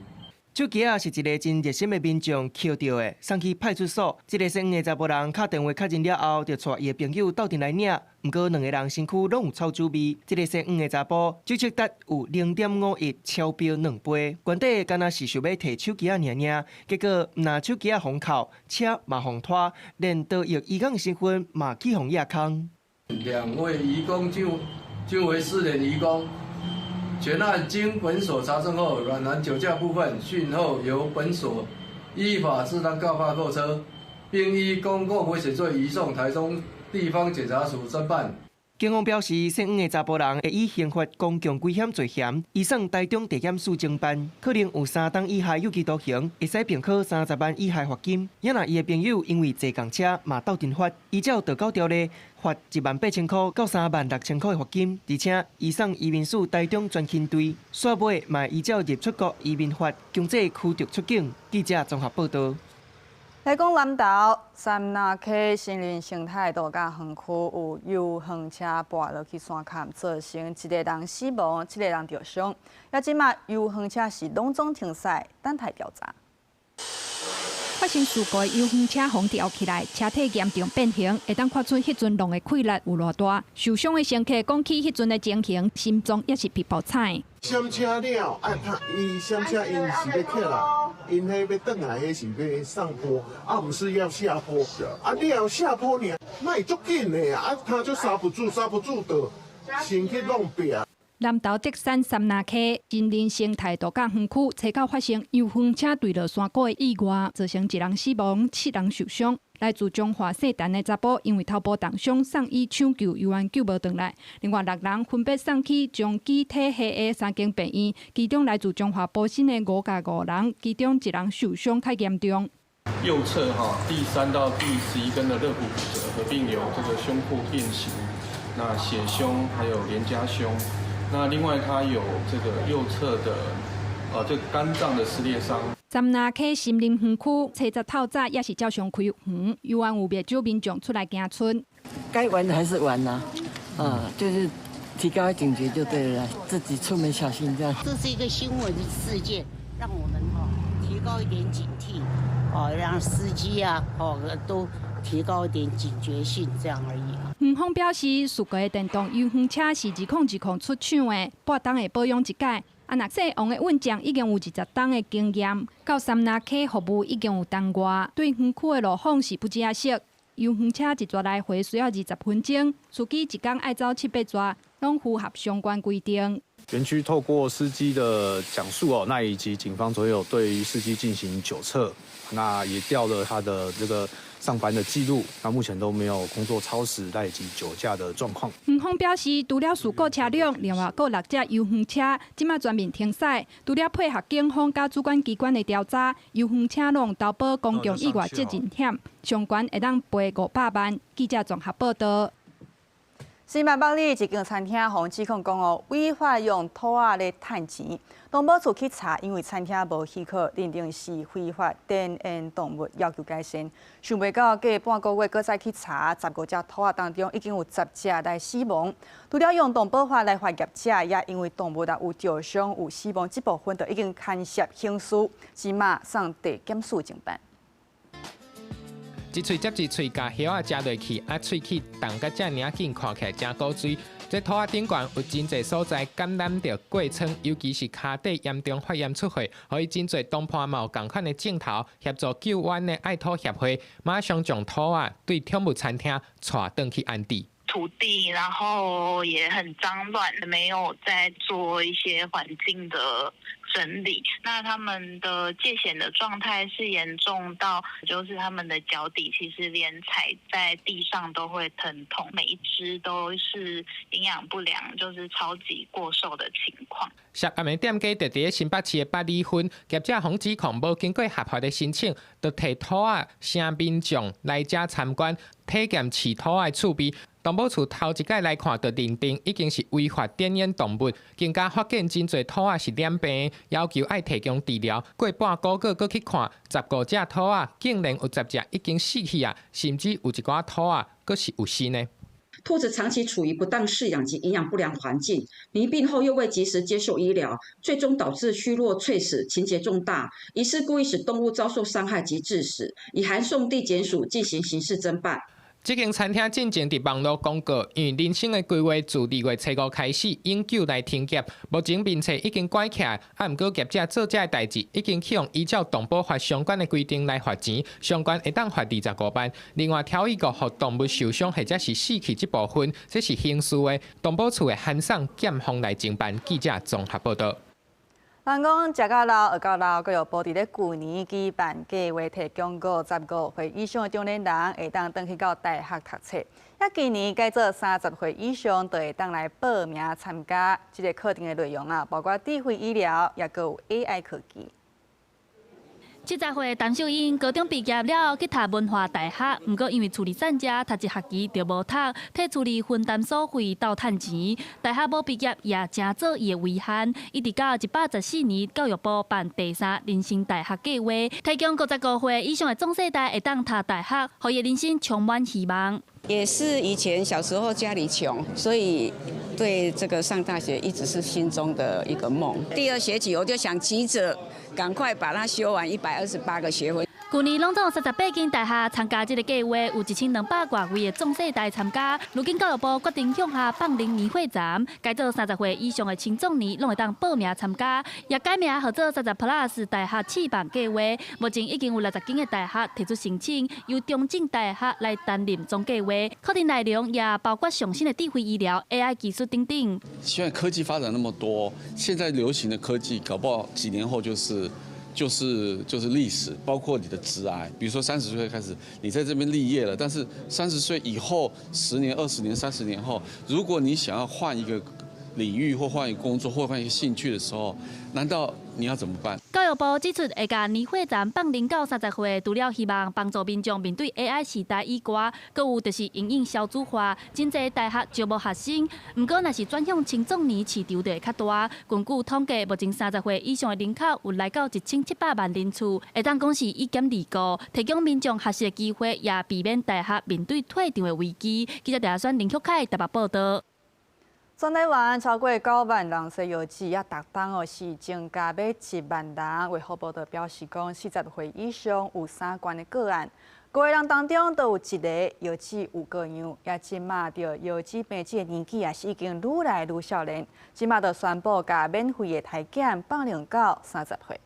手机啊是一个真热心的民众捡到的，送去派出所。这个姓黄的查甫人敲电话确认了后，就带伊的朋友斗阵来领。不过两个人身躯拢有臭酒味。这个姓黄的查甫酒测值有0.51，超标2杯。原底敢若是想要摕手机啊尔尔，结果唔拿手机啊封扣，车嘛封拖，连逃逸移工身份嘛起互压空。两位移工均为失联移工。全案经本所查证后，阮南酒驾部分讯后由本所依法适当告发扣车，并依公共危险罪移送台中地方检察署侦办。警方表示，姓黄的查甫人会以刑法公共危险罪嫌移送台中地检署侦办，可能有3档以下有期徒刑，会使并科30万以下罚金。也若伊的朋友因为坐共车嘛斗阵罚，依照道交条例，罚18000块到36000块的罚金，而且移送移民署台中专勤队，煞尾嘛依照入出国移民法强制驱逐出境。记者综合报道。来讲南投三那溪森林生态度假园区有游园车跋落去山坎，造成1个人死亡，7个人受伤。也即马游园车是拢总停驶，等待调查。发生事故的游园车风吊起来，车体严重变形，会当看出迄阵浪的溃力有偌大。受伤的乘客讲起迄阵的情形，心脏也是皮包菜。闪车了，伊闪车因是要起来，因迄要转来，迄是要上坡，不是要下坡。你要下坡呢，那会足紧的他就刹不住的，先去弄壁。南投德山三那溪森林生态度假园区，车口发生游园车坠落山谷的意外，造成1人死亡，7人受伤。来自中华姓陈的查甫，因为头部重伤，送医抢救，医院救无回来。另外6人分别送去中基体系的3间病院，其中来自中华保新的5人，其中1人受伤较严重。右侧第3到第11根的肋骨骨折，合并有这个胸廓变形，那血胸还有连夹胸。那另外，它有这个右侧的这个肝脏的撕裂伤。三那溪森林园区车10透早也是照常开园，游玩有不少民众出来行村。该玩的还是玩呐，就是提高警觉就对了，自己出门小心这样。这是一个新闻事件，让我们提高一点警惕，让司机都提高一点警觉性，这样而已。园方表示，事故的电动游园车是2010出厂的，8档会保养一届。若细王的运将已经有20档的经验，到三那溪服务已经有当外，对园区的路况是不知识。游园车一抓来回需要20分钟，司机一天爱走7-8抓，拢符合相关规定。园区透过司机的讲述那以及警方所有对于司机进行酒测，那也调了他的这个上班的记录，那目前都没有工作超时以及酒驾的状况。园方表示，除了事故车辆，另外各6架游园车即马全面停驶，除了配合警方甲主管机关的调查，游园车拢投保公共意外责任险，上悬会当赔500万。记者综合报道。新北北里一间餐厅被指控讲违法用土瓦来赚钱，动保处去查，因为餐厅无许可，认定是非法电源动物，要求改善。想袂到过半个月，搁再去查，15只土瓦当中已经有10只来死亡。除了用动保法来罚业者，也因为动物有受伤、有死亡，这部分就已经牵涉刑事，即马送地检署侦办。一喙接一喙，甲叶仔食落去，喙齿动甲遮尔紧，看起来真古锥。这土仔顶悬有真侪所在感染着过程，尤其是骹底严重发炎出血，所以真侪东坡嘛有共款的镜头协助救援的爱土协会，马上将土仔对宠物餐厅带转去安置。土地，然后也很脏乱，没有在做一些环境的整理。那他们的疥癣的状态是严重到，就是他们的脚底其实连踩在地上都会疼痛，每一只都是营养不良，就是超级过瘦的情况。涉案的店家就伫新北市的8里分，业者防指控无经过合法的申请，就摕土仔请民众来遮参观体验饲土仔趣味。动保处头一届来看，就认定已经是违法电源动物，更加发现真侪土仔是染病，要求爱提供治疗。过半个月搁去看，15只土仔竟然有10只已经死去啊，甚至有一寡土仔搁是有死呢。兔子长期处于不当饲养及营养不良环境，罹病后又未及时接受医疗，最终导致虚弱猝死，情节重大，疑似故意使动物遭受伤害及致死，已函送地检署进行刑事侦办。这间餐厅进前伫网络广告，因为人生的规划自2月初5开始永久来停业，目前面册已经关起来，毋过业者做这代志已经启用依照动保法相关的规定来罚钱，相关会当罚25万。另外，调一个互动物受伤或者是死去这部分，这是刑事的，动保处会函送检方来侦办。记者综合报道。人讲食到老，学到老，佮有保伫咧旧年举办计划，提供55岁以上的中年人会当转去到大学读册。也今年改做30岁以上，就会当来报名参加。这个课程的内容包括智慧医疗，也佮有 AI 科技。70岁陈秀英高中毕业了，去读文化大学，不过因为处理产假，读一学期就无读，替处理分担所费斗趁钱。大学无毕业也真做伊的遗憾，一直到114年，教育部办第3人生大学计划，提供55岁以上的壮世代会当读大学，互伊人生充满希望。也是以前小时候家里穷，所以对这个上大学一直是心中的一个梦。第2学期我就想急着赶快把它修完128个学分。去年拢总38间大学参加这个计划，有1200多位的壮世代参加。如今教育部决定向下放领年会站，改做30岁以上的青壮年拢会当报名参加，也改名号做30+ 大学翅膀计划。目前已经有60间的大学提出申请，由中正大学来担任总计划。课程内容也包括上新的智慧医疗、AI 技术等等。现在科技发展那么多，现在流行的科技，搞不好几年后就是历史，包括你的职涯。比如说30岁开始，你在这边立业了，但是30岁以后，10年、20年、30年后，如果你想要换一个领域或换一个工作或换一个兴趣的时候，难道你要怎么办？教育部指出，会把年会站放领到30岁，除了希望帮助民众面对 AI 时代以外，阁有就是因应少子化，真侪大学招募学生。不过，若是转向青壮年市场就会较大。根据统计，目前30岁以上的人口有来到1700万人次，会当讲是一减2高，提供民众学习的机会，也避免大学面对退场的危机。记者陈选林旭凯台北报道。全台湾超过9万人使药剂，也逐冬是增加要1万人。卫福部就表示讲，40岁以上有3件的个案，5个人当中都有1个药剂有过样。也即马着药剂病症的年纪也是已经愈来愈少年，即马就宣布甲免费的体检放领到30岁。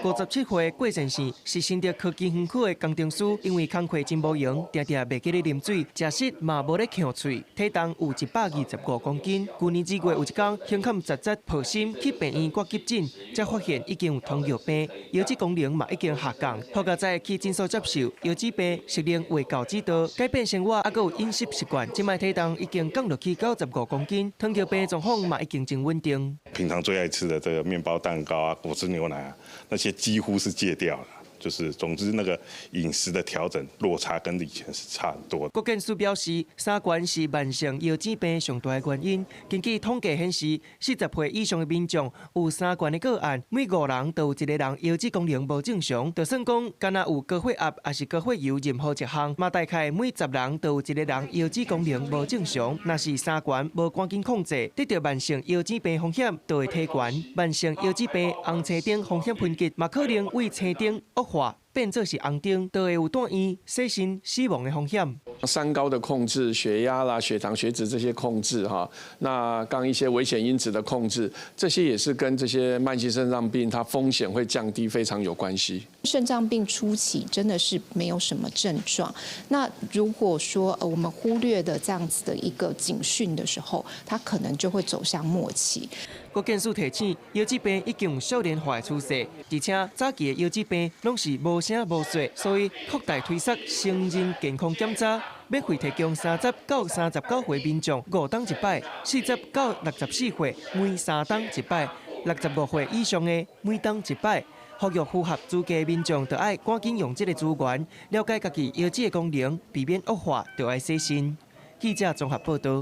57岁郭先生是新竹科技园区的工程师，因为工课真无闲，常常袂记咧啉水，食食嘛无咧呛喙，体重有125公斤。去年2月有一天，胸坎杂杂破心，去病院挂急诊，才发现已经有糖尿病，药剂功能嘛已经下降。好佳在去诊所接受药剂病适龄卫教指导，改变生活，还有饮食习惯，即卖体重已经降落去95公斤，糖尿病状况嘛已经真稳定。平常最爱吃的这个面包、蛋糕啊，果汁、牛奶啊，那些几乎是戒掉了。就是总之那个饮食的调整落差跟以前是差很多的。郭建书表示，三悬是慢性腰子病上大的原因。根据统计显示，40岁以上的民众有三悬的个案，每5人都有1个人腰子功能无正常。就算讲敢若有高血压，还是高血油任何一项，嘛大概每10人都有1个人腰子功能无正常。若是三悬无赶紧控制，得到慢性腰子病风险就会提悬。慢性腰子病红青灯风险分级，嘛可能为青灯恶化。变作是红灯，都会有住院、洗肾、死亡的风险。三高的控制，血压啦、血糖、血脂这些控制哈，那刚一些危险因子的控制，这些也是跟这些慢性肾脏病它风险会降低非常有关系。肾脏病初期真的是没有什么症状，那如果说我们忽略的这样子的一个警讯的时候，它可能就会走向末期。郭建书提醒，腰子病已经有少年化的趋势，而且早期的腰子病拢是无声无息，所以扩大推测成人健康检查，免费提供30到39岁民众5档一摆，40到64岁每3档一摆，65岁以上的每档一摆。呼吁符合资格的民众，就要赶紧用这个资源，了解家己腰子的功能，避免恶化，就要洗肾。记者综合报道。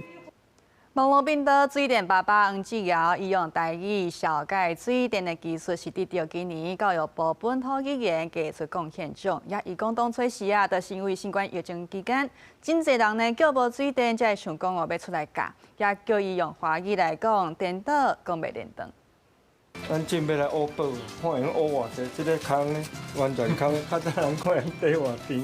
网络频道水电爸爸黄志尧伊用台语小解水电的技术，是得到今年教育部本土语言杰出贡献奖。也伊讲当初时啊，就是因为新冠疫情期间，真侪人呢叫无水电，才会想讲要出来教，也叫伊用华语来讲，颠倒讲袂连当。咱真要来学报，看因学偌济，即个空呢，完全空，较早人看因底偌甜。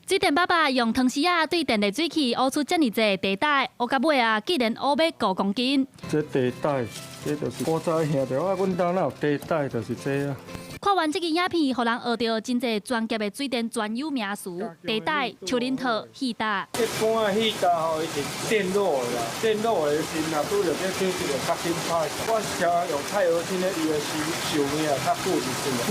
水电爸爸用汤匙啊对电热水器挖出遮尔济地带，挖到尾啊，竟然挖要5公斤。这地带，这就是古早兄弟，阮兜哪有地带，就是这啊。看完这个影片，互人学到真侪专业的水电专有名词，地带、丘陵套、气搭。一般的气搭吼，伊是电路的啦，电路的是若拄着这手机就较紧歹。我是听用钛合金的，伊的是寿命较久一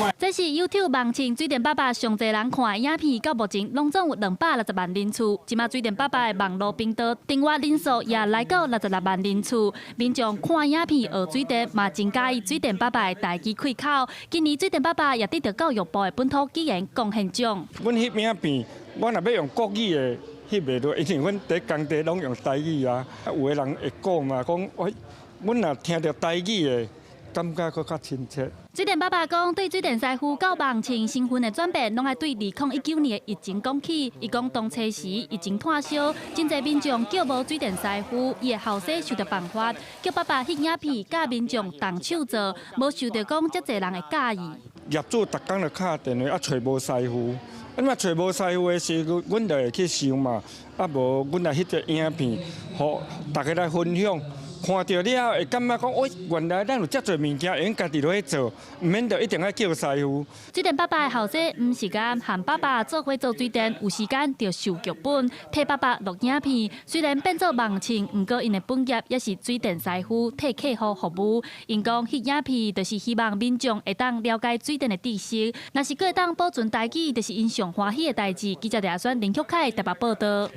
点。这是 YouTube 网青水电爸爸上侪人看的影片，到目前拢总有260万人次。即马水电爸爸的网络频道订阅人数也来到66万人次。民众看影片学水电，嘛真介意水电爸爸的台语开口。今年水电爸爸也得到教育部的本土语言贡献奖。阮翕影片，我若要用国语的翕袂落，因为阮伫工地拢用台语啊。有的人会讲嘛，讲喂，阮若听到台语的，感觉佫较亲切。水电爸爸讲，对水电师傅到网青身份的转变，拢爱对2019年的疫情讲起。伊讲当初时疫情炭烧，真侪民众叫无水电师傅，伊的后生想到办法，叫爸爸翕影片，甲民众动手做，无想到讲遮侪人会介意。业主逐工就敲电话，找无师傅。嘛找无师傅的时候，阮就会去想嘛。无，阮来翕个影片，互大家来分享。看到了会感觉讲，喂，原来咱有遮侪物件，用家己落去做，毋免就一定要叫师傅。水电爸爸的后生毋时间和爸爸做伙做水电，有时间就收剧本，替爸爸录影片。虽然变做网青，毋过因的本业也是水电师傅，替客户服务。因讲翕影片，就是希望民众会当了解水电的知识。若是会当保存台语，就是因上欢喜的代志。记者李亚轩、林旭凯台北报道。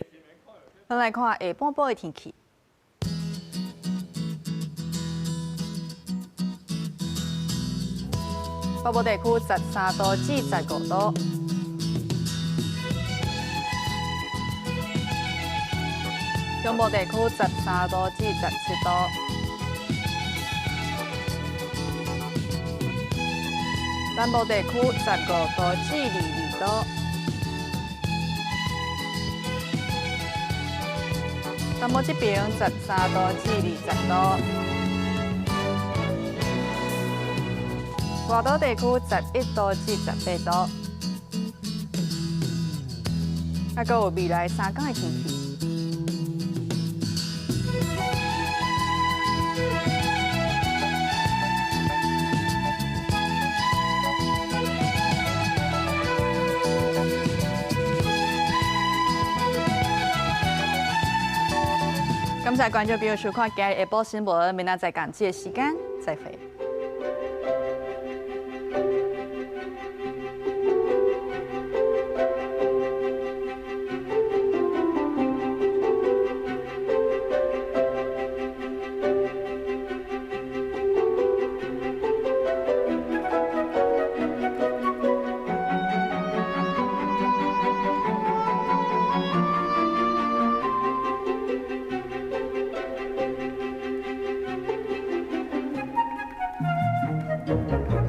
咱来看下半部的天气。北部地区13度至15度，中部地区13度至17度，南部地区15度至22度，东部这边13度至20度。外岛地区11度至18度，还佫有未来3天的天气。感谢观众朋友收看今日下晡新闻，明仔载同这个时间再会。见。